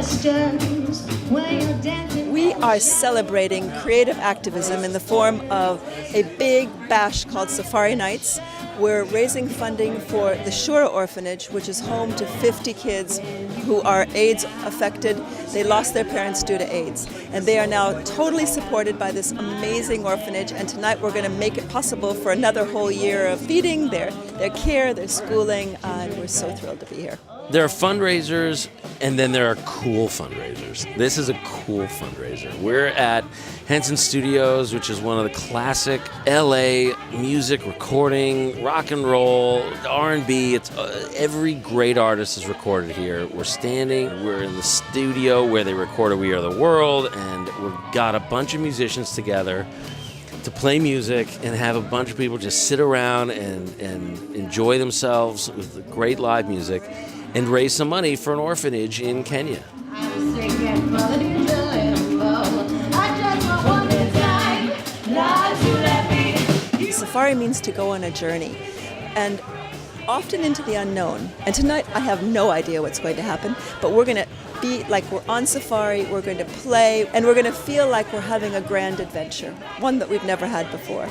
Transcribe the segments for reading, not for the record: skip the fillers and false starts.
questions when you're dancing. We are celebrating creative activism in the form of a big bash called Safari Nights. We're raising funding for the Cura Orphanage, which is home to 50 kids who are AIDS affected. They lost their parents due to AIDS, and they are now totally supported by this amazing orphanage, and tonight we're going to make it possible for another whole year of feeding, their care, their schooling, and we're so thrilled to be here. There are fundraisers, and then there are cool fundraisers. This is a cool fundraiser. We're at Henson Studios, which is one of the classic LA music recording, rock and roll, R&B. It's every great artist is recorded here. We're in the studio where they recorded We Are the World, and we've got a bunch of musicians together to play music and have a bunch of people just sit around and enjoy themselves with great live music and raise some money for an orphanage in Kenya. Safari means to go on a journey, and often into the unknown. And tonight I have no idea what's going to happen, but we're going to be like we're on safari, we're going to play, and we're going to feel like we're having a grand adventure, one that we've never had before.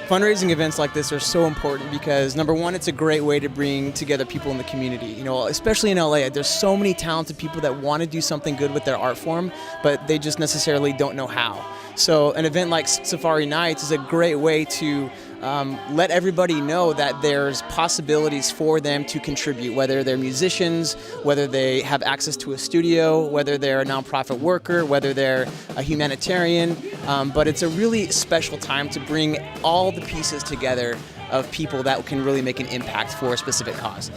Fundraising events like this are so important because, number one, it's a great way to bring together people in the community. You know, especially in LA, there's so many talented people that want to do something good with their art form, but they just necessarily don't know how. So an event like Safari Nights is a great way to let everybody know that there's possibilities for them to contribute, whether they're musicians, whether they have access to a studio, whether they're a nonprofit worker, whether they're a humanitarian. But it's a really special time to bring all the pieces together of people that can really make an impact for a specific cause.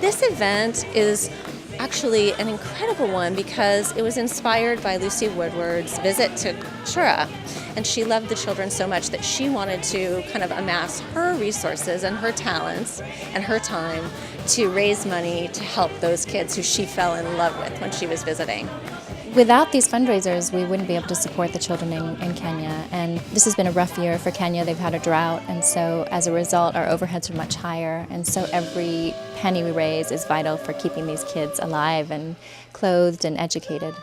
This event is actually an incredible one because it was inspired by Lucy Woodward's visit to Cura, and she loved the children so much that she wanted to kind of amass her resources and her talents and her time to raise money to help those kids who she fell in love with when she was visiting. Without these fundraisers, we wouldn't be able to support the children in Kenya, and this has been a rough year for Kenya. They've had a drought, and so as a result, our overheads are much higher, and so every penny we raise is vital for keeping these kids alive and clothed and educated.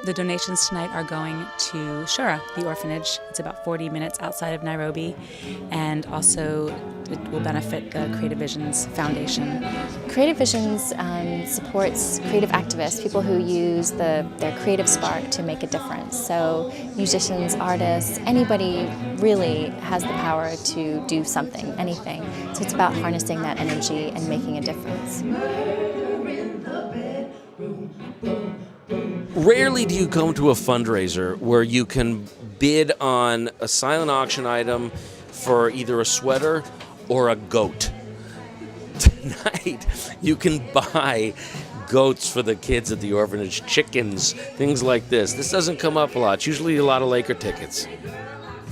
The donations tonight are going to Cura, the orphanage. It's about 40 minutes outside of Nairobi, and also it will benefit the Creative Visions Foundation. Creative Visions supports creative activists, people who use their creative spark to make a difference. So musicians, artists, anybody really has the power to do something, anything. So it's about harnessing that energy and making a difference. Rarely do you come to a fundraiser where you can bid on a silent auction item for either a sweater or a goat. Tonight, you can buy goats for the kids at the orphanage, chickens, things like this. This doesn't come up a lot. It's usually a lot of Laker tickets.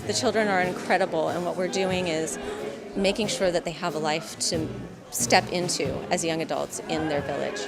The children are incredible, and what we're doing is making sure that they have a life to step into as young adults in their village.